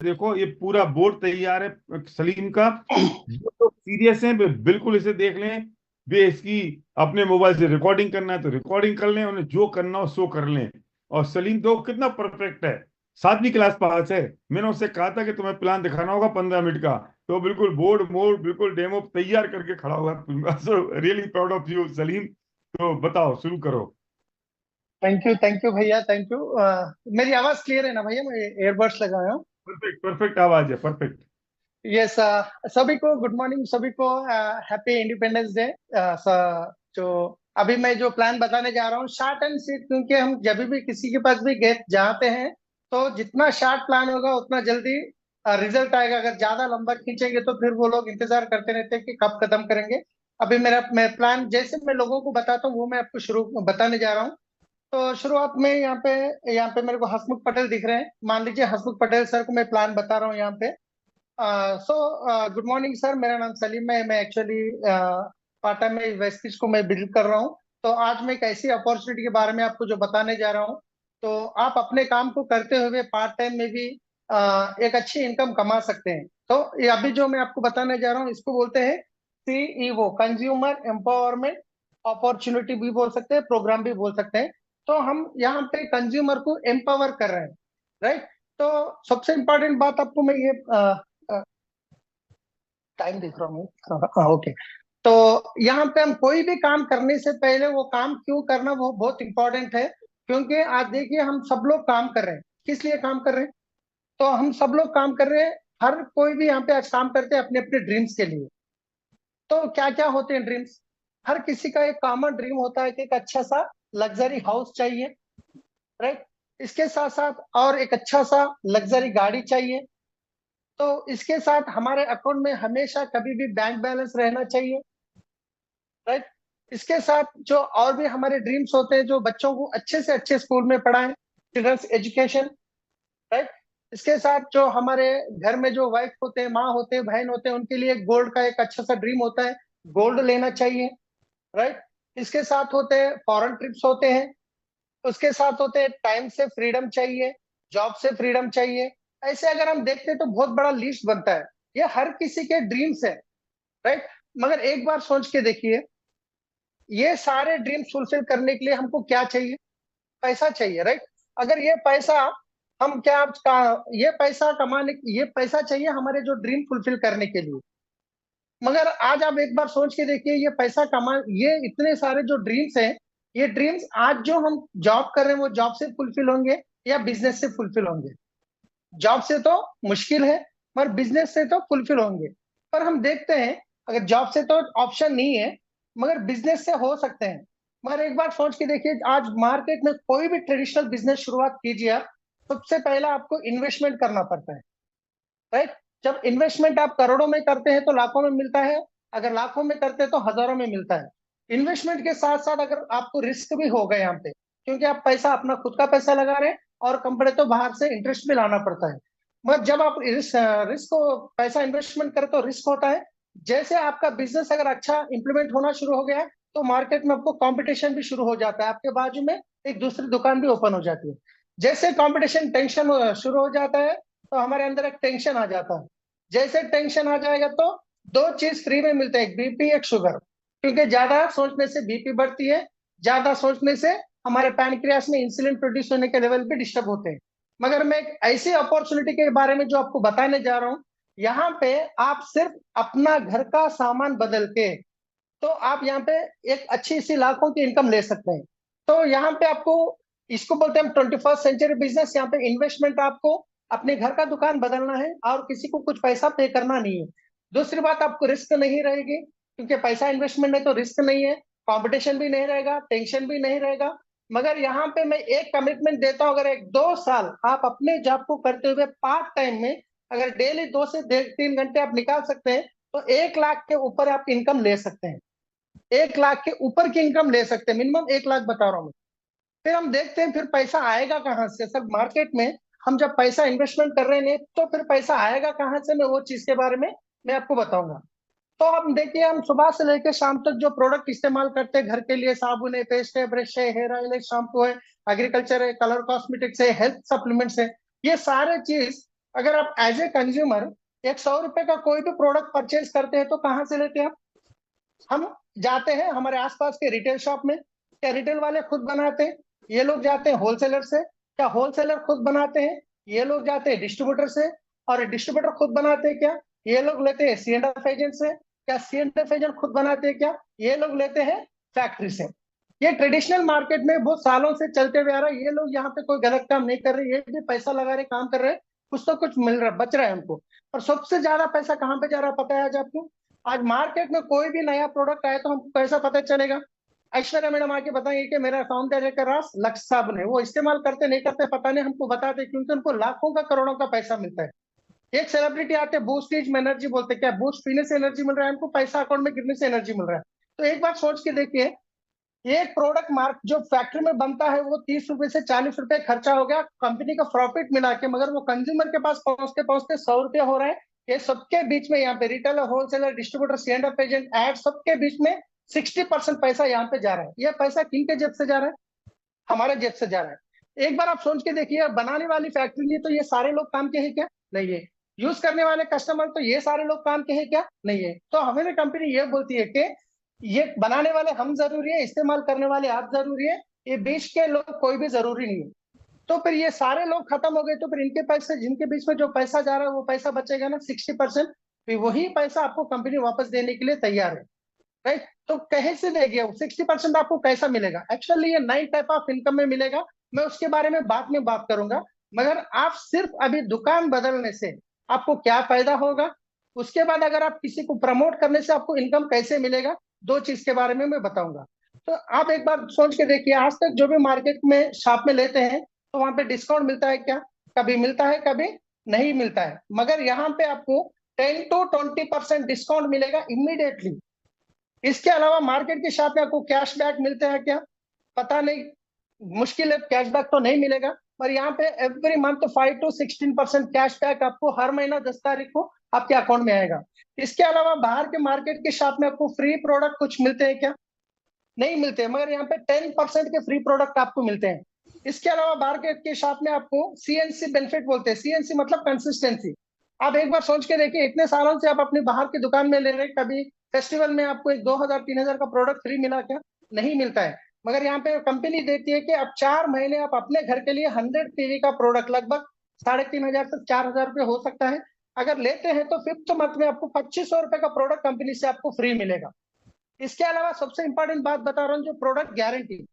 देखो ये पूरा बोर्ड तैयार है सलीम का। जो लोग सीरियस हैं वे बिल्कुल इसे देख लें। वे इसकी अपने मोबाइल से रिकॉर्डिंग करना है तो रिकॉर्डिंग कर लें, उन्हें जो करना हो सो कर लें। और सलीम तो कितना परफेक्ट है, 7वीं क्लास पास है। मैंने उससे कहा था कि तुम्हें प्लान दिखाना होगा 15 मिनट का, तो बिल्कुल बोर्ड मोड बिल्कुल डेमो तैयार करके खड़ा हुआ है। So really proud of you Salim. तो बताओ, शुरू करो। थैंक यू भैया, थैंक यू। मेरी आवाज क्लियर है ना भैया? मैं एयरबड्स लगाया हूँ। परफेक्ट परफेक्ट आवाज है, परफेक्ट। यस। सभी को गुड मॉर्निंग, सभी को हैप्पी इंडिपेंडेंस डे। जो अभी मैं जो प्लान बताने जा रहा हूँ शार्ट एंड स्वीट, क्योंकि हम जब भी किसी के पास भी गेट जाते हैं तो जितना शार्ट प्लान होगा उतना जल्दी रिजल्ट आएगा। अगर ज्यादा लंबा खींचेंगे तो फिर वो लोग इंतजार करते रहते हैं कि कब खत्म करेंगे। अभी मेरा मैं प्लान जैसे मैं लोगों को बताता हूँ वो मैं आपको शुरू बताने जा रहा हूँ। तो शुरुआत में यहाँ पे मेरे को हसमुख पटेल दिख रहे हैं। मान लीजिए हसमुख पटेल सर को मैं प्लान बता रहा हूँ यहाँ पे। सो गुड मॉर्निंग सर, मेरा नाम सलीम है। मैं एक्चुअली पाटा में वेस्टिज को मैं बिल्ड कर रहा हूँ। तो आज मैं एक ऐसी अपॉर्चुनिटी के बारे में आपको जो बताने जा रहा हूँ। तो आप अपने काम को करते हुए पार्ट टाइम में भी एक अच्छी इनकम कमा सकते हैं। तो ये अभी जो मैं आपको बताने जा रहा हूँ इसको बोलते हैं सीईओ, कंज्यूमर एम्पावरमेंट अपॉर्चुनिटी भी बोल सकते हैं, प्रोग्राम भी बोल सकते हैं। तो हम यहाँ पे कंज्यूमर को एम्पावर कर रहे हैं, राइट। तो सबसे इम्पोर्टेंट बात आपको मैं ये टाइम देख रहा हूँ। ओके। तो यहाँ पे हम कोई भी काम करने से पहले वो काम क्यों करना वो बहुत इंपॉर्टेंट है। क्योंकि आज देखिए हम सब लोग काम कर रहे हैं, किस लिए काम कर रहे हैं? तो हम सब लोग काम कर रहे हैं, हर कोई भी यहाँ पे आज काम करते हैं अपने अपने ड्रीम्स के लिए। तो क्या क्या होते हैं ड्रीम्स? हर किसी का एक कॉमन ड्रीम होता है कि एक अच्छा सा लग्जरी हाउस चाहिए, राइट। इसके साथ साथ और एक अच्छा सा लग्जरी गाड़ी चाहिए। तो इसके साथ हमारे अकाउंट में हमेशा कभी भी बैंक बैलेंस रहना चाहिए, राइट। इसके साथ जो और भी हमारे ड्रीम्स होते हैं, जो बच्चों को अच्छे से अच्छे स्कूल में पढ़ाएं, चिल्ड्रंस एजुकेशन, राइट। इसके साथ जो हमारे घर में जो वाइफ होते हैं, माँ होते हैं, बहन होते हैं, उनके लिए गोल्ड का एक अच्छा सा ड्रीम होता है, गोल्ड लेना चाहिए, राइट। इसके साथ होते हैं फॉरेन ट्रिप्स होते हैं। उसके साथ होते हैं टाइम से फ्रीडम चाहिए, जॉब से फ्रीडम चाहिए। ऐसे अगर हम देखते हैं तो बहुत बड़ा लिस्ट बनता है। ये हर किसी के ड्रीम्स है, राइट। मगर एक बार सोच के देखिए, ये सारे ड्रीम्स फुलफिल करने के लिए हमको क्या चाहिए? पैसा चाहिए, राइट। अगर ये पैसा हम क्या ये पैसा कमाने, ये पैसा चाहिए हमारे जो ड्रीम फुलफिल करने के लिए। मगर आज आप एक बार सोच के देखिए, ये पैसा कमा, ये इतने सारे जो ड्रीम्स हैं, ये ड्रीम्स आज जो हम जॉब कर रहे हैं वो जॉब से फुलफिल होंगे या बिजनेस से फुलफिल होंगे? जॉब से तो मुश्किल है, मगर बिजनेस से तो फुलफिल होंगे। पर हम देखते हैं अगर जॉब से तो ऑप्शन नहीं है, मगर बिजनेस से हो सकते हैं। मगर एक बार सोच के देखिए, आज मार्केट में कोई भी ट्रेडिशनल बिजनेस शुरुआत कीजिए आप, सबसे पहला आपको इन्वेस्टमेंट करना पड़ता है, राइट। जब इन्वेस्टमेंट आप करोड़ों में करते हैं तो लाखों में मिलता है, अगर लाखों में करते हैं तो हजारों में मिलता है। इन्वेस्टमेंट के साथ साथ अगर आपको रिस्क भी होगा यहाँ पे, क्योंकि आप पैसा अपना खुद का पैसा लगा रहे हैं, और कंपनी तो बाहर से इंटरेस्ट भी लाना पड़ता है। मगर जब आप रिस्क को पैसा इन्वेस्टमेंट करें तो रिस्क होता है। जैसे आपका बिजनेस अगर अच्छा इंप्लीमेंट होना शुरू हो गया है तो मार्केट में आपको कंपटीशन भी शुरू हो जाता है, आपके बाजू में एक दूसरी दुकान भी ओपन हो जाती है। जैसे कंपटीशन टेंशन शुरू हो जाता है तो हमारे अंदर एक टेंशन आ जाता है। जैसे टेंशन आ जाएगा तो दो चीज फ्री में मिलते हैं, एक बीपी एक शुगर। क्योंकि ज्यादा सोचने से बीपी बढ़ती है, ज्यादा सोचने से हमारे पैनक्रियास में इंसुलिन प्रोड्यूस होने के लेवल पे डिस्टर्ब होते हैं। मगर मैं एक ऐसी अपॉर्चुनिटी के बारे में जो आपको बताने जा रहा हूँ, यहाँ पे आप सिर्फ अपना घर का सामान बदल के तो आप यहाँ पे एक अच्छी सी लाखों की इनकम ले सकते हैं। तो यहाँ पे आपको, इसको बोलते हैं 21st सेंचुरी बिजनेस। यहाँ पे इन्वेस्टमेंट आपको अपने घर का दुकान बदलना है और किसी को कुछ पैसा पे करना नहीं है। दूसरी बात, आपको रिस्क नहीं रहेगी, क्योंकि पैसा इन्वेस्टमेंट है तो रिस्क नहीं है, कंपटीशन भी नहीं रहेगा, टेंशन भी नहीं रहेगा। मगर यहाँ पे मैं एक कमिटमेंट देता हूँ, अगर 1-2 साल आप अपने जॉब को करते हुए पार्ट टाइम में अगर डेली 2 से 3 घंटे आप निकाल सकते हैं तो 1 लाख के ऊपर आप इनकम ले सकते हैं। 1 लाख के ऊपर की इनकम ले सकते हैं, मिनिमम 1 लाख बता रहा हूँ मैं। फिर हम देखते हैं फिर पैसा आएगा कहाँ से सर मार्केट में। हम जब पैसा इन्वेस्टमेंट कर रहे हैं तो फिर पैसा आएगा कहाँ से, मैं वो चीज के बारे में मैं आपको बताऊंगा। तो हम देखिए, हम सुबह से लेकर शाम तक जो प्रोडक्ट इस्तेमाल करते हैं घर के लिए, साबुन है, पेस्ट है, ब्रश है, हेयर ऑयल है, शैम्पू है, एग्रीकल्चर है, कलर कॉस्मेटिक्स है, हेल्थ सप्लीमेंट्स है, ये सारे चीज अगर आप एज ए कंज्यूमर एक 100 रुपए का कोई भी प्रोडक्ट परचेज करते हैं तो कहाँ से लेते हैं हम जाते हैं हमारे आसपास के रिटेल शॉप में। क्या रिटेल वाले खुद बनाते हैं? ये लोग जाते हैं होलसेलर से। क्या होलसेलर खुद बनाते हैं? ये लोग जाते हैं डिस्ट्रीब्यूटर से। और डिस्ट्रीब्यूटर खुद बनाते हैं क्या? ये लोग लेते हैं C&F एजेंट से। क्या C&F एजेंट खुद बनाते हैं क्या? ये लोग लेते हैं फैक्ट्री से। ये ट्रेडिशनल मार्केट में बहुत सालों से चलते हुए आ रहा है। ये लोग यहाँ पे कोई गलत काम नहीं कर रहे, ये भी पैसा लगा रहे, काम कर रहे हैं, कुछ तो कुछ मिल रहा है, बच रहा है उनको। और सबसे ज्यादा पैसा कहाँ पे जा रहा है पता है आज आपको? आज मार्केट में कोई भी नया प्रोडक्ट आए तो हमको कैसा पता चलेगा? ऐश्वर्या मैडम आके बताएंगे कि मेरा अकाउंट डायरेक्टर रास लक्ष्य साहब ने, वो इस्तेमाल करते नहीं करते पता नहीं, हमको बताते क्योंकि उनको लाखों का करोड़ों का पैसा मिलता है। एक सेलिब्रिटी आते बूस्ट में एनर्जी बोलते, क्या बूस्ट पीने से एनर्जी मिल रहा है हमको? पैसा अकाउंट में गिरने से एनर्जी मिल रहा है। तो एक बात सोच के देखिए, एक प्रोडक्ट मार्क जो फैक्ट्री में बनता है वो 30 रुपए से 40 रुपए खर्चा हो गया कंपनी का प्रॉफिट मिला के, मगर वो कंज्यूमर के पास पहुंचते पहुंचते 100 रुपए हो रहा है। ये सबके बीच में यहाँ पे retailer, wholesaler, distributor, C&F agent, एड, सबके बीच में 60% पैसा यहाँ पे जा रहा है। ये पैसा किन के जेब से जा रहा है? हमारे जेब से जा रहा है। एक बार आप सोच के देखिए, बनाने वाली फैक्ट्री लिए तो ये सारे लोग काम के हैं क्या? नहीं है। यूज करने वाले कस्टमर तो ये सारे लोग काम के हैं क्या? नहीं है। तो हमें कंपनी ये बोलती है कि ये बनाने वाले हम जरूरी है, इस्तेमाल करने वाले आप जरूरी है, ये बीच के लोग कोई भी जरूरी नहीं है। तो फिर ये सारे लोग खत्म हो गए तो फिर इनके पैसे, जिनके बीच में जो पैसा जा रहा है वो पैसा बचेगा ना 60%, फिर वही पैसा आपको कंपनी वापस देने के लिए तैयार है। राइट? तो कहीं से देगी? 60% आपको कैसा मिलेगा? एक्चुअली ये 9 टाइप ऑफ इनकम में मिलेगा, मैं उसके बारे में बाद में बात करूंगा। मगर आप सिर्फ अभी दुकान बदलने से आपको क्या फायदा होगा, उसके बाद अगर आप किसी को प्रमोट करने से आपको इनकम कैसे मिलेगा, दो चीज के बारे में मैं बताऊंगा। तो आप एक बार सोच के देखिए, आज तक जो भी मार्केट में शॉप में लेते हैं तो वहां पे डिस्काउंट मिलता है क्या? कभी मिलता है, कभी नहीं मिलता है। मगर यहाँ पे आपको 10 to 20% डिस्काउंट मिलेगा इमीडिएटली। इसके अलावा मार्केट की शॉप में आपको कैशबैक मिलते हैं क्या? पता नहीं, मुश्किल है, कैशबैक तो नहीं मिलेगा। पर यहाँ पे एवरी मंथ 5 to 16% कैशबैक आपको हर महीना 10 तारीख को आपके अकाउंट में आएगा। इसके अलावा बाहर के मार्केट के शॉप में आपको फ्री प्रोडक्ट कुछ मिलते हैं क्या? नहीं मिलते, मगर यहाँ पे 10% के फ्री प्रोडक्ट आपको मिलते हैं। इसके अलावा बाहर के शॉप में आपको CNC बेनिफिट बोलते हैं। CNC मतलब कंसिस्टेंसी। आप एक बार सोच के देखिए, इतने सालों से आप अपनी बाहर की दुकान में ले रहे हैं, कभी फेस्टिवल में आपको एक 2000-3000 का प्रोडक्ट फ्री मिला क्या? नहीं मिलता है। मगर यहाँ पे कंपनी देती है कि अब 4 महीने आप अपने घर के लिए 100 TV का प्रोडक्ट लगभग 3500 से 4000 रुपये हो सकता है, अगर लेते हैं तो फिफ्थ मंथ में आपको 2500 रुपये का प्रोडक्ट कंपनी से आपको फ्री मिलेगा। इसके अलावा सबसे इंपॉर्टेंट बात बता रहा हूँ, जो प्रोडक्ट गारंटी।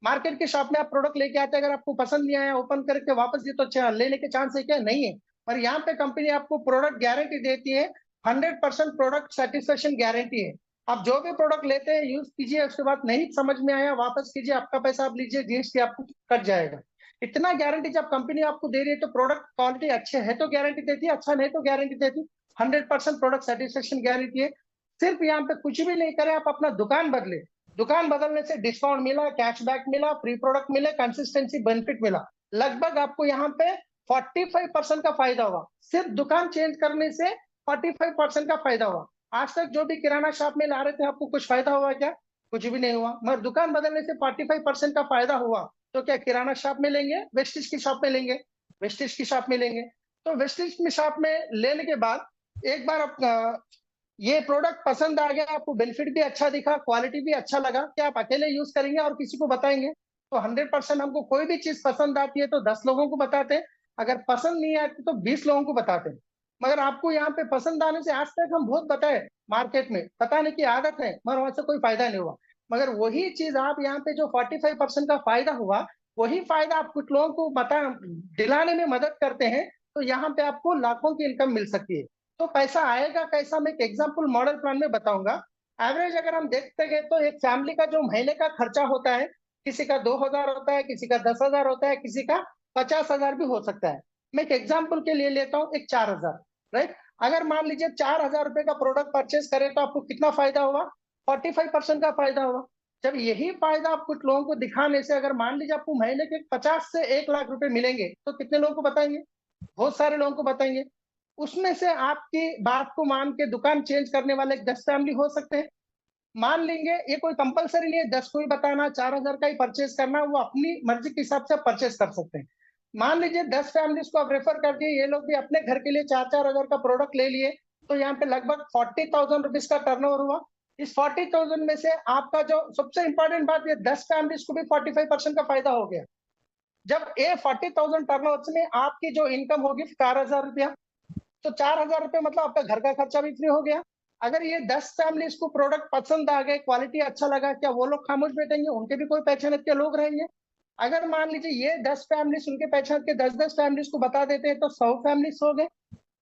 मार्केट के शॉप में आप प्रोडक्ट लेके आते हैं, अगर आपको पसंद नहीं आया, ओपन करके वापस दिए तो लेने के चांस है क्या? नहीं है। पर यहाँ पे कंपनी आपको प्रोडक्ट गारंटी देती है, 100% प्रोडक्ट सेटिस्फेक्शन गारंटी है। आप जो भी प्रोडक्ट लेते हैं यूज कीजिए, उसके बाद नहीं समझ में आया वापस कीजिए, आपका पैसा आप लीजिए, GST आपको कट जाएगा। इतना गारंटी जब कंपनी आपको दे रही है तो प्रोडक्ट क्वालिटी अच्छे है तो गारंटी देती है, अच्छा नहीं तो गारंटी देती। 100% प्रोडक्ट सेटिस्फेक्शन गारंटी है। सिर्फ यहाँ पे कुछ भी नहीं करें, आप अपना दुकान बदले, दुकान बदलने से डिस्काउंट मिला, कैशबैक मिला, फ्री प्रोडक्ट मिले, कंसिस्टेंसी बेनिफिट मिला, लगभग आपको यहाँ पे 45% का फायदा हुआ। सिर्फ दुकान चेंज करने से 45% का फायदा हुआ। आज तक जो भी किराना शॉप में ला रहे थे आपको कुछ फायदा हुआ क्या? कुछ भी नहीं हुआ। मगर दुकान बदलने से 45% का फायदा हुआ, तो क्या किराना शॉप में लेंगे, वेस्टेज की शॉप में लेंगे? वेस्टेज की शॉप में लेंगे। तो वेस्टेज की शॉप में लेने के बाद एक बार आप ये प्रोडक्ट पसंद आ गया, आपको बेनिफिट भी अच्छा दिखा, क्वालिटी भी अच्छा लगा, क्या आप अकेले यूज करेंगे और किसी को बताएंगे? तो 100% हमको कोई भी चीज पसंद आती है तो 10 लोगों को बताते हैं, अगर पसंद नहीं आती तो 20 लोगों को बताते हैं। मगर आपको यहाँ पे पसंद आने से आज तक हम बहुत बताए, मार्केट में बताने की आदत है, मगर वहां से कोई फायदा नहीं हुआ। मगर वही चीज आप यहाँ पे जो 45% का फायदा हुआ, वही फायदा आप कुछ लोगों को बता दिलाने में मदद करते हैं, तो यहाँ पे आपको लाखों की इनकम मिल सकती है। तो पैसा आएगा कैसा, मैं एक एग्जांपल मॉडल प्लान में बताऊंगा। एवरेज अगर हम देखते गए तो एक फैमिली का जो महीने का खर्चा होता है, किसी का 2000 होता है, किसी का 10,000 होता है, किसी का 50,000 भी हो सकता है। मैं एक एग्जाम्पल के लिए लेता हूँ, एक 4,000। राइट? अगर मान लीजिए 4,000 रुपए का प्रोडक्ट परचेज करें तो आपको कितना फायदा हुआ? 45% का फायदा हुआ। जब यही फायदा आप कुछ लोगों को दिखाने से, अगर मान लीजिए आपको महीने के 50 से 1 लाख रुपए मिलेंगे, तो कितने लोगों को बताएंगे? बहुत सारे लोगों को बताएंगे। उसमें से आपकी बात को मान के दुकान चेंज करने वाले 10 फैमिली हो सकते हैं। मान लेंगे, ये कोई कंपलसरी नहीं है 10 को ही बताना, 4,000 का ही परचेज करना, वो अपनी मर्जी के हिसाब से परचेज कर सकते हैं। मान लीजिए 10 फैमिलीज को आप रेफर कर दिए, ये लोग भी अपने घर के लिए 4-4 हजार का प्रोडक्ट ले लिए, तो यहाँ पे लगभग 40,000 रुपीज का टर्नओवर हुआ। इस 40,000 में से आपका जो सबसे इंपॉर्टेंट बात, ये 10 फैमिलीज को भी 45% का फायदा हो गया। जब ये 40,000 टर्नओवर में आपकी जो इनकम होगी 4,000 रुपया, तो 4,000 रुपये मतलब आपका घर का खर्चा भी फ्री हो गया। अगर ये 10 फैमिलीज को प्रोडक्ट पसंद आ गए, क्वालिटी अच्छा लगा, क्या वो लोग खामोश बैठेंगे? उनके भी कोई पहचान के लोग रहेंगे। अगर मान लीजिए ये 10 फैमिलीज उनके पहचान के 10-10 फैमिलीज को बता देते हैं, तो 100 फैमिलीज हो गए।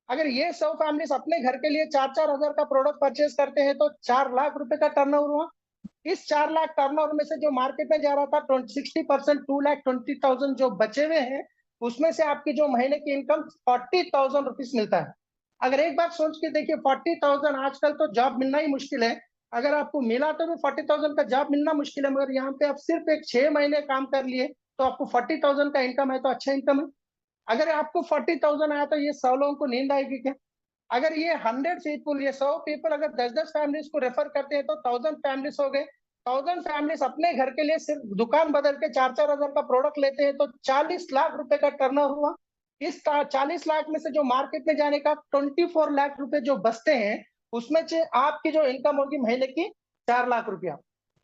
अगर ये 100 फैमिलीज अपने घर के लिए 4-4 हजार का प्रोडक्ट परचेज करते हैं, तो 4 लाख रुपए का टर्नओवर हुआ। इस 4 लाख टर्नओवर में से जो मार्केट में जा रहा था 60%, 2,20,000 जो बचे हुए हैं, उसमें से आपकी जो महीने की इनकम 40,000 रुपीज मिलता है। अगर एक बात सोच के देखिए, 40,000 आजकल तो जॉब मिलना ही मुश्किल है। अगर आपको मिला तो भी 40,000 का जॉब मिलना मुश्किल है, मगर यहाँ पे आप सिर्फ एक 6 महीने काम कर लिए तो आपको 40,000 का इनकम है, तो अच्छा इनकम है। अगर आपको 40,000 आया तो ये 100 लोगों को नींद आएगी क्या? अगर ये 100 पीपल, ये 100 पीपल अगर 10-10 फैमिलीज को रेफर करते हैं, तो 1,000 फैमिलीज हो गए। 1,000 फैमिलीज अपने घर के लिए सिर्फ दुकान बदल के 4-4 हजार का प्रोडक्ट लेते हैं, तो 40 लाख रुपए का टर्नओवर हुआ। इस 40 लाख में से जो मार्केट में जाने का 24 लाख रुपए जो बचते हैं, उसमें से आपकी जो इनकम होगी महीने की 4 लाख रुपया।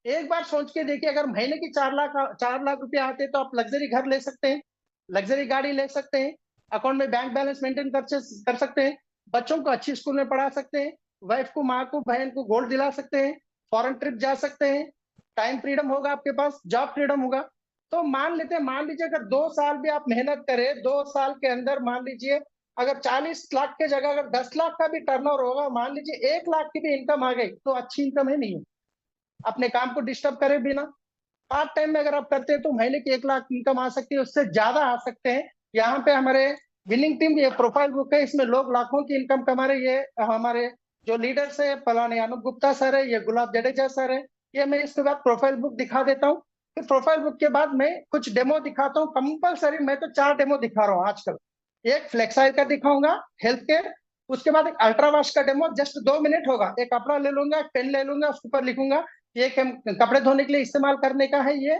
एक बार सोच के देखिए, अगर महीने की 4 लाख रुपया आते तो आप लग्जरी घर ले सकते हैं, लग्जरी गाड़ी ले सकते हैं, अकाउंट में बैंक बैलेंस मेंटेन कर सकते हैं, बच्चों को अच्छी स्कूल में पढ़ा सकते हैं, वाइफ को, माँ को, बहन को गोल्ड दिला सकते हैं, फॉरेन ट्रिप जा सकते हैं, टाइम फ्रीडम होगा आपके पास, जॉब फ्रीडम होगा। तो मान लीजिए अगर 2 साल भी आप मेहनत करें, 2 साल के अंदर मान लीजिए अगर 40 लाख के जगह अगर 10 लाख का भी टर्नओवर होगा, मान लीजिए 1 लाख की भी इनकम आ गई, तो अच्छी इनकम है नहीं है? अपने काम को डिस्टर्ब करे बिना पार्ट टाइम में अगर आप करते हैं, तो महीने की 1 लाख इनकम आ सकती है, उससे ज्यादा आ सकते हैं। यहाँ पे हमारे विनिंग टीम, ये प्रोफाइल बुक है, इसमें लोग लाखों की इनकम कमा रहे। ये हमारे जो लीडर्स है, फलाने अनूप गुप्ता सर है, ये गुलाब जडेजा सर है। ये मैं इसके बाद प्रोफाइल बुक दिखा देता हूँ। फिर प्रोफाइल बुक के बाद मैं कुछ डेमो दिखाता हूँ कंपलसरी। मैं तो 4 डेमो दिखा रहा हूँ आजकल। एक फ्लेक्साइल का दिखाऊंगा, हेल्थ केयर। उसके बाद एक अल्ट्रावाश का डेमो, जस्ट 2 मिनट होगा। एक कपड़ा ले लूंगा, एक पेन ले लूंगा, उसके ऊपर लिखूंगा ये कपड़े धोने के लिए इस्तेमाल करने का है, ये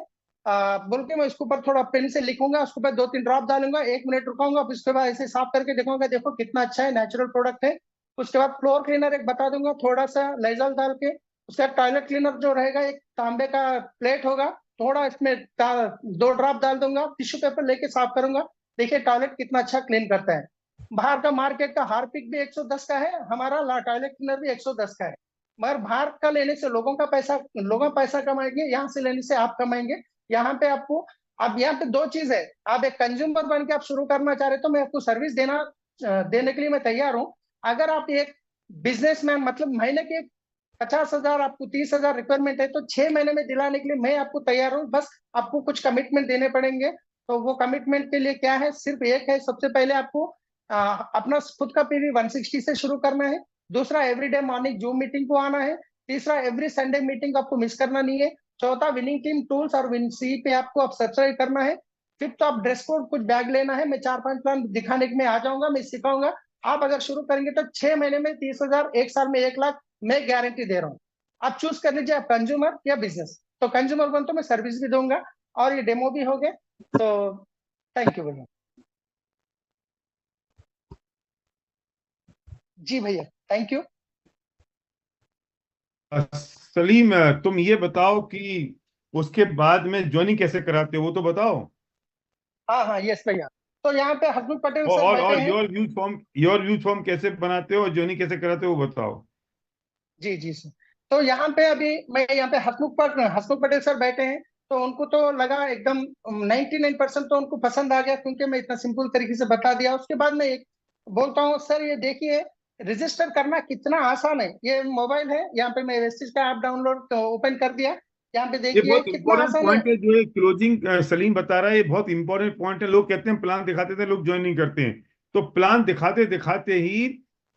बोल के मैं उसके ऊपर थोड़ा पेन से लिखूंगा, उसके ऊपर 2-3 ड्रॉप डालूंगा, 1 मिनट रुकाऊंगा, फिर उसके बाद ऐसे साफ करके दिखाऊंगा, देखो कितना अच्छा है, नेचुरल प्रोडक्ट है। उसके बाद फ्लोर क्लीनर एक बता दूंगा, थोड़ा सा लाइजॉल डाल के। उसके बाद टॉयलेट क्लीनर जो रहेगा, एक तांबे का प्लेट होगा, थोड़ा इसमें 2 ड्रॉप डाल दूंगा, टिश्यू पेपर लेके साफ करूंगा। देखिए टॉयलेट कितना अच्छा क्लीन करता है। बाहर का मार्केट का हार्पिक भी 110 का है, हमारा टॉयलेट क्लीनर भी 110 का है। मगर बाहर का लेने से लोगों पैसा कमाएंगे, यहाँ से लेने से आप कमाएंगे। यहाँ पे आपको, अब यहाँ पे 2 चीज है। आप एक कंज्यूमर बन के आप शुरू करना चाह रहे तो मैं आपको सर्विस देने के लिए मैं तैयार हूँ। अगर आप एक बिजनेसमैन, मतलब महीने के 50,000, आपको 30,000 रिक्वायरमेंट है, तो 6 महीने में दिलाने के लिए मैं आपको तैयार हूँ। बस आपको कुछ कमिटमेंट देने पड़ेंगे। तो वो कमिटमेंट के लिए क्या है, सिर्फ एक है। सबसे पहले आपको अपना खुद का पीवी 160 से शुरू करना है। दूसरा, एवरीडे मॉर्निंग जूम मीटिंग को आना है। तीसरा, एवरी संडे मीटिंग आपको मिस करना नहीं है। चौथा, विनिंग टीम टूल्स और विन सी पे आपको अब सब्सक्राइब करना है। फिफ्थ, तो आप ड्रेस कोड कुछ बैग लेना है। मैं 4-5 प्लान दिखाने के में आ जाऊंगा, मैं सिखाऊंगा। आप अगर शुरू करेंगे तो 6 महीने में 30,000, 1 साल में 1 लाख, मैं गारंटी दे रहा हूँ। आप चूज कर लीजिए, आप कंज्यूमर या बिजनेस। तो कंज्यूमर बन तो मैं सर्विस भी दूंगा, और ये डेमो भी हो गए। तो थैंक यू भैया। जी भैया, थैंक यू। सलीम, तुम ये बताओ कि उसके बाद में ज्वाइनिंग कैसे कराते हो, वो तो बताओ। हाँ हाँ, यस भैया। तो यहाँ पे हसमुख पटेल और सर और, बैठे और हैं। योर व्यूज फॉर्म कैसे बनाते हो और ज्वाइनिंग कैसे कराते हो, वो बताओ। जी जी सर। तो यहाँ पे अभी मैं यहाँ पे हसमुख पटेल सर बैठे हैं। तो उनको तो लगा एकदम 99% तो उनको पसंद आ गया, क्योंकि मैं इतना सिंपल तरीके से बता दिया। उसके बाद मैं एक बोलता हूँ, सर ये देखिए रजिस्टर करना कितना आसान है। ये मोबाइल है, यहाँ पे मैं वेस्टिज का ऐप डाउनलोड ओपन कर दिया। यहाँ पे ये देखिए बहुत कितना इंपॉर्टेंट आसान है। पॉइंट है जो ये क्लोजिंग सलीम बता रहा है, ये बहुत इंपॉर्टेंट पॉइंट है। लोग कहते हैं प्लान दिखाते थे, लोग ज्वाइन नहीं करते हैं। तो प्लान दिखाते दिखाते ही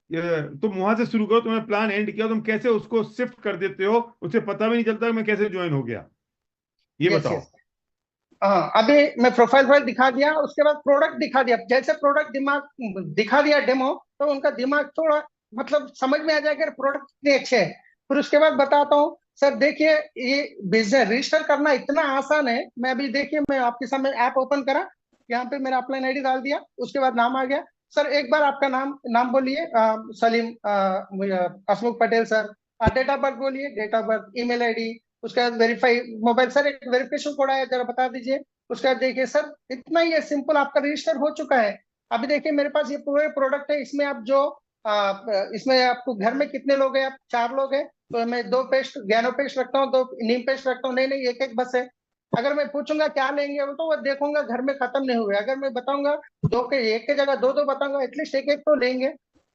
तुम वहां से शुरू करो। तुमने प्लान एंड किया, तुम कैसे उसको शिफ्ट कर देते हो, उसे पता भी नहीं चलता कि मैं कैसे ज्वाइन हो गया। ये यस बताओ। यस। हाँ, अभी मैं प्रोफाइल फाइल दिखा दिया, उसके बाद प्रोडक्ट दिखा दिया। जैसे प्रोडक्ट दिमाग दिखा दिया डेमो, तो उनका दिमाग थोड़ा मतलब समझ में आ जाएगा प्रोडक्ट कितने अच्छे हैं। फिर उसके बाद बताता हूँ, सर देखिए ये बिजनेस रजिस्टर करना इतना आसान है। मैं अभी देखिए, मैं आपके सामने ऐप ओपन करा, यहाँ पे मेरा अपलाइन आईडी डाल दिया, उसके बाद नाम आ गया। सर एक बार आपका नाम नाम बोलिए, Salim Hasmukh Patel sir. Date of birth बोलिए, date of birth, email ID, उसके बाद वेरीफाई मोबाइल। सर एक वेरिफिकेशन कोड आया, जरा बता दीजिए। उसके बाद देखिए सर, इतना ही है, सिंपल, आपका रजिस्टर हो चुका है। अभी देखिए मेरे पास ये पूरे प्रोडक्ट है, इसमें आप जो इसमें आपको घर में कितने लोग हैं, आप 4 लोग हैं, तो मैं 2 पेस्ट ज्ञानो पेस्ट रखता हूँ, 2 नीम पेस्ट रखता हूँ। नहीं नहीं, एक एक बस है। अगर मैं पूछूंगा क्या लेंगे, वो तो वो देखूंगा घर में खत्म नहीं हुए। अगर मैं बताऊंगा दो के एक के जगह दो दो बताऊंगा, एटलीस्ट एक एक तो लेंगे।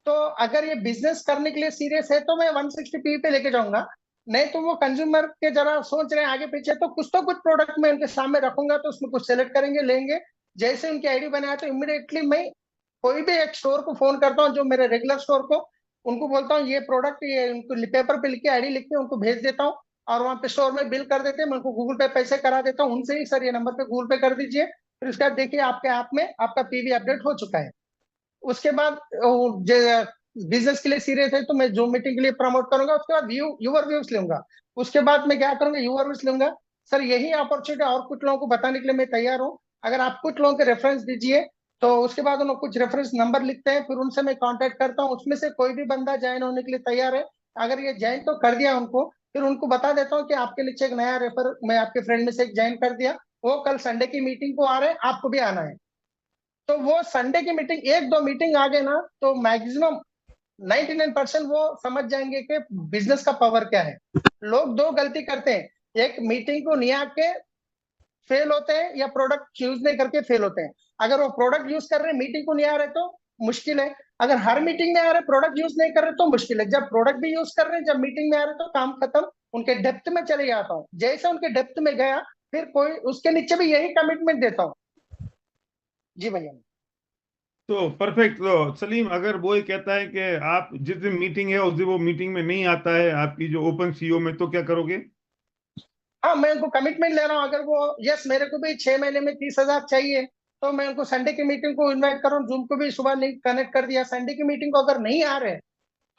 तो अगर ये बिजनेस करने के लिए सीरियस है तो मैं 160 पी पे लेके जाऊंगा। नहीं तो वो कंज्यूमर के जरा सोच रहे हैं आगे पीछे, तो कुछ प्रोडक्ट मैं उनके सामने रखूंगा, तो उसमें कुछ सेलेक्ट करेंगे, लेंगे। जैसे उनकी आईडी बनाया तो इमिडिएटली मैं कोई भी एक स्टोर को फोन करता हूँ, जो मेरे रेगुलर स्टोर को, उनको बोलता हूँ ये प्रोडक्ट, ये उनको पेपर पे लिख के आईडी लिख के उनको भेज देता हूँ। और वहाँ पे स्टोर में बिल कर देते हैं, मैं उनको गूगल पे पैसे करा देता हूँ उनसे ही, सर ये नंबर पे गूगल पे कर दीजिए। फिर उसके बाद देखिए आपके ऐप में आपका पीवी अपडेट हो चुका है। उसके बाद बिजनेस के लिए सीरियस है तो मैं जूम मीटिंग के लिए प्रमोट करूंगा। उसके बाद यूवर व्यूज लूंगा। उसके बाद मैं क्या करूंगा, यूवर व्यूज लूंगा। सर यही अपॉर्चुनिटी और कुछ लोगों को बताने के लिए मैं तैयार हूँ। अगर आप कुछ लोगों के रेफरेंस दीजिए, तो उसके बाद उन्होंने कुछ रेफरेंस नंबर लिखते हैं, फिर उनसे मैं कांटेक्ट करता हूँ। उसमें से कोई भी बंदा ज्वाइन होने के लिए तैयार है, अगर ये ज्वाइन तो कर दिया उनको, फिर उनको बता देता हूँ कि आपके नीचे एक नया रेफर मैं आपके फ्रेंड में से एक ज्वाइन कर दिया, वो कल संडे की मीटिंग को आ रहे हैं, आपको भी आना है। तो वो संडे की मीटिंग, एक दो मीटिंग आ गए ना, तो मैक्सिमम 99% वो समझ जाएंगे कि बिजनेस का पावर क्या है। लोग दो गलती करते हैं, एक मीटिंग को नहीं आके फेल होते हैं, या प्रोडक्ट यूज नहीं करके फेल होते हैं। अगर वो प्रोडक्ट यूज कर रहे हैं, मीटिंग को नहीं आ रहे, तो मुश्किल है। अगर हर मीटिंग में आ रहे, प्रोडक्ट यूज नहीं कर रहे, तो मुश्किल है। जब प्रोडक्ट भी यूज कर रहे हैं, जब मीटिंग में आ रहे, तो काम खत्म। उनके डेप्थ में चले जाता हूँ, जैसे उनके डेप्थ में गया, फिर कोई उसके नीचे भी यही कमिटमेंट देता हूँ। जी भैया। तो परफेक्ट। तो सलीम, अगर वो ये कहता है कि आप जिस दिन मीटिंग है उस दिन वो मीटिंग में नहीं आता है आपकी जो ओपन सीईओ में, तो क्या करोगे? हाँ, मैं उनको कमिटमेंट ले रहा हूँ। अगर वो यस मेरे को भी 6 महीने में 30,000 चाहिए, तो मैं उनको संडे की मीटिंग को इनवाइट कर रहा हूँ। जूम को भी सुबह लिंक कनेक्ट कर दिया। संडे की मीटिंग को अगर नहीं आ रहे,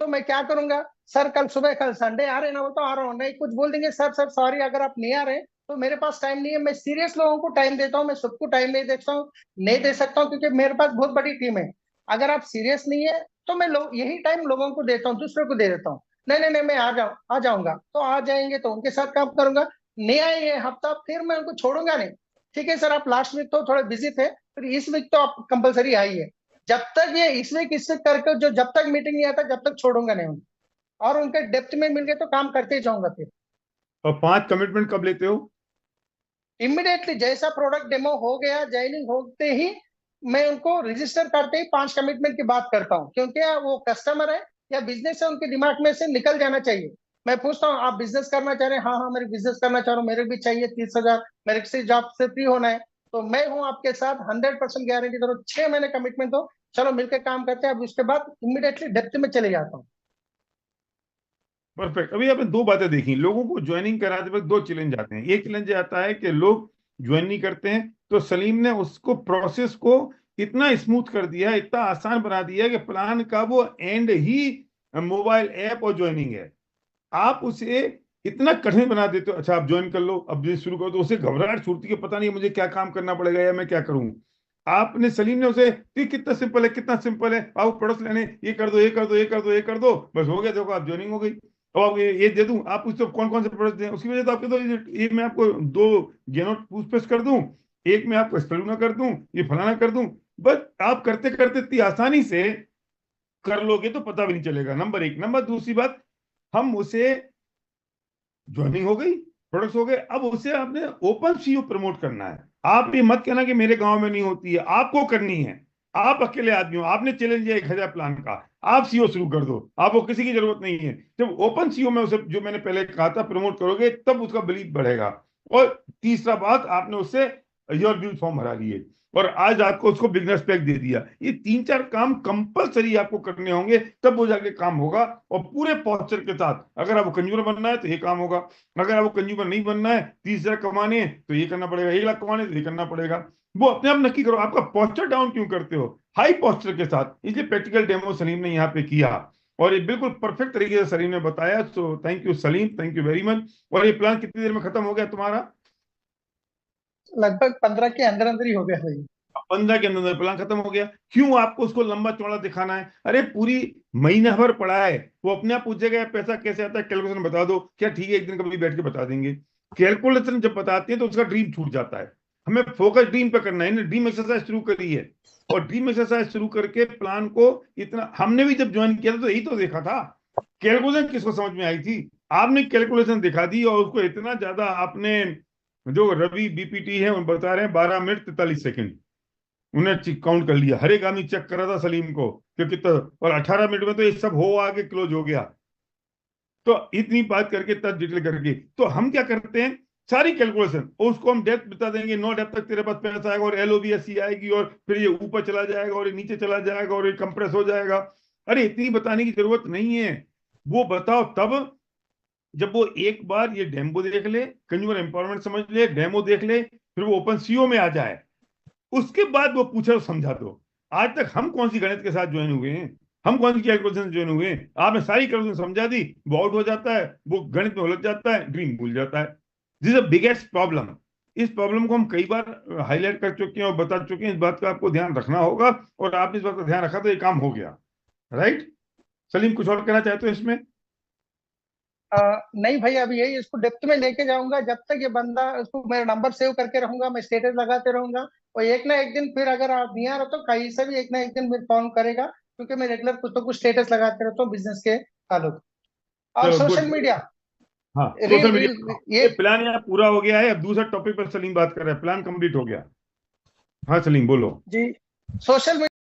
तो मैं क्या करूंगा, सर कल सुबह, कल संडे आ रहे ना, वो तो आ रहा हूँ, नहीं कुछ बोल देंगे, सर सर सॉरी अगर आप नहीं आ रहे तो मेरे पास टाइम नहीं है। मैं सीरियस लोगों को टाइम देता हूँ, मैं सबको टाइम नहीं देता हूँ, नहीं दे सकता हूँ, क्योंकि मेरे पास बहुत बड़ी टीम है। अगर आप सीरियस नहीं है तो मैं यही टाइम लोगों को देता हूँ, दूसरे को दे देता हूँ। नहीं नहीं नहीं, मैं आ जाऊंगा, तो आ जाएंगे तो उनके साथ काम करूंगा। नहीं आए ये हफ्ता, फिर मैं उनको छोड़ूंगा नहीं। ठीक है सर, आप लास्ट वीक तो थोड़े बिजी थे, फिर इस वीक तो आप कंपलसरी आइए। जब तक ये इस वीक करके, जो जब तक मीटिंग नहीं आता, जब तक छोड़ूंगा नहीं उनको। और उनके डेप्थ में मिल गए तो काम करते ही जाऊंगा फिर। और 5 कमिटमेंट कब लेते हो? इमिडिएटली जैसा प्रोडक्ट डेमो हो गया, ज्वाइनिंग होते ही मैं उनको रजिस्टर करते ही 5 कमिटमेंट की बात करता हूँ, क्योंकि वो कस्टमर है या बिजनेस है, उनके दिमाग में से निकल जाना चाहिए। मैं पूछता हूँ आप बिजनेस करना चाह रहे हैं? हाँ हाँ, मेरे बिजनेस करना चाह रहा हूँ, मेरे भी चाहिए 30,000, मेरे से जॉब से फ्री होना है। तो मैं हूँ आपके साथ, 100% गारंटी दे रहा हूँ। 6 महीने कमिटमेंट हो, चलो मिलकर काम करते हैं। अब उसके बाद इमिडिएटली डेप्थ में चले जाता हूँ। परफेक्ट। अभी आपने 2 बातें देखी, लोगों को ज्वाइनिंग कराते वक्त 2 चैलेंज आते हैं। एक चैलेंज आता है कि लोग ज्वाइन नहीं करते हैं, तो सलीम ने उसको प्रोसेस को इतना स्मूथ कर दिया है, इतना आसान बना दिया है कि प्लान का वो एंड ही मोबाइल ऐप और ज्वाइनिंग है। आप उसे इतना कठिन बना देते हो, अच्छा आप ज्वाइन कर लो, अब बिजनेस शुरू करो, तो उसे घबराहट छूटती है, पता नहीं मुझे क्या काम करना पड़ेगा या मैं क्या करूं। आपने, सलीम ने उसे, ये कितना सिंपल है, कितना सिंपल है, आओ प्रोडक्ट लेने, ये कर दो, ये कर दो, ये कर दो, ये कर दो, बस हो गया, देखो आप ज्वाइनिंग हो गई। अब आप ये दे दूं, आप पूछते हो कौन कौन से प्रोडक्ट दें, उसकी वजह तो आपके, तो ये मैं आपको 2 गेनो टूथपेस्ट कर दूं, एक में आपको स्पेलूना कर दूं, ये फलाना कर दूं, बस आप करते करते इतनी आसानी से कर लोगे तो पता भी नहीं चलेगा। नंबर 1। नंबर दूसरी बात, हम उसे, ज्वाइनिंग हो गई, प्रोडक्ट्स हो गए, अब उसे आपने ओपन सीईओ प्रमोट करना है। आप ये मत कहना कि मेरे गांव में नहीं होती है, आपको करनी है। आप अकेले आदमी हो, आपने चैलेंज लिया 1,000 प्लान का, आप सीईओ शुरू कर दो, आपको किसी की जरूरत नहीं है। जब ओपन सीईओ में उसे, जो मैंने पहले कहा था, प्रमोट करोगे, तब उसका बिलीव बढ़ेगा। और तीसरा बात, आपने उससे योर व्यू फॉर्म भरा लिए, और आज आपको उसको बिजनेस पैक दे दिया। ये 3-4 काम कंपलसरी आपको करने होंगे, तब वो जाके काम होगा। और पूरे पॉस्चर के साथ, अगर आपको कंज्यूमर बनना है तो ये काम होगा, अगर आपको कंज्यूमर नहीं बनना है, 30,000 कमाने हैं तो ये करना पड़ेगा, 1 लाख कमाने तो ये करना पड़ेगा। वो अपने आप नक्की करो, आपका पॉस्चर डाउन क्यों करते हो हाई पॉस्चर के साथ। इसलिए प्रैक्टिकल डेमो सलीम ने यहाँ पे किया, और ये बिल्कुल परफेक्ट तरीके से सलीम ने बताया। So thank you Salim, thank you very much. और ये प्लान कितनी देर में खत्म हो गया तुम्हारा? लगभग 15 के अंदर अंदर ही हो गया भाई। 15 के अंदर प्लान खत्म हो गया। क्यों आपको उसको लंबा चौड़ा दिखाना है? अरे पूरी महीना भर पड़ा है, वो अपने आप पूछेगा यार पैसा कैसे आता है, कैलकुलेशन बता दो क्या, ठीक है एक दिन कभी बैठ के बता देंगे। कैलकुलेशन जब बताते हैं तो उसका ड्रीम छूट जाता है। हमें फोकस ड्रीम पे करना है। ड्रीम एक्सरसाइज शुरू करी है, और ड्रीम एक्सरसाइज शुरू करके प्लान को इतना, हमने भी जब ज्वाइन किया था तो यही तो देखा था। कैलकुलेशन किसको समझ में आई थी? आपने कैलकुलेशन दिखा दी, और उसको इतना ज्यादा आपने, जो रवि बीपीटी है उन बता रहे हैं 12 मिनट 43 सेकंड, उन्हें काउंट कर लिया। हर एक आदमी चेक कर रहा था सलीम को, क्योंकि तो, और 18 मिनट में तो ये सब हो आगे क्लोज हो गया। तो इतनी बात करके तब डिटेल करके तो हम क्या करते हैं, सारी कैलकुलेशन, और उसको हम डेप्थ बता देंगे, नो डेप्थ तक तेरे पास पैसा आएगा, और एलओबीएससी आएगी, और फिर ये ऊपर चला जाएगा, और ये नीचे चला जाएगा, और ये कंप्रेस हो जाएगा। अरे इतनी बताने की जरूरत नहीं है। वो बताओ तब, जब वो एक बार ये डेमो देख ले, कंज्यूमर एम्पावरमेंट समझ ले, डेमो देख ले, फिर वो ओपन सीओ में आ जाए, उसके बाद वो पूछे और समझा दो। आज तक हम कौन सी गणित के साथ ज्वाइन हुए हैं, हम कौन सी कैलकुलेशन ज्वाइन हुए हैं? आपने सारी कैलकुलेशन समझा दी, वो आउट हो जाता है, वो गणित में उलझ जाता है, ड्रीम भूल जाता है। This is the biggest problem. इस प्रॉब्लम को हम कई बार हाईलाइट कर चुके हैं और बता चुके हैं। इस बात का आपको ध्यान रखना होगा, और आपने इस बात का ध्यान रखा तो ये काम हो गया। राइट? सलीम कुछ और कहना चाहते हो इसमें? नहीं भाई, अभी यही इसको डेप्थ में लेके जाऊंगा। जब तक ये बंदा, उसको मेरा नंबर सेव करके रहूंगा, मैं स्टेटस लगाते रहूंगा, और एक ना एक दिन फिर अगर आप नहीं आ रहे तो कहीं से भी एक ना एक दिन मेरे फोन करेगा, क्योंकि मैं रेगुलर कुछ तो कुछ स्टेटस लगाते रहता हूँ बिजनेस के ताल्लुक। और चलो सोशल गुड। मीडिया, हाँ, रील सोशल रील मीडिया, ये ये प्लान यहाँ पूरा हो गया है। अब दूसरा टॉपिक पर सलीम बात कर रहे हैं, प्लान कंप्लीट हो गया। हाँ सलीम बोलो। जी, सोशल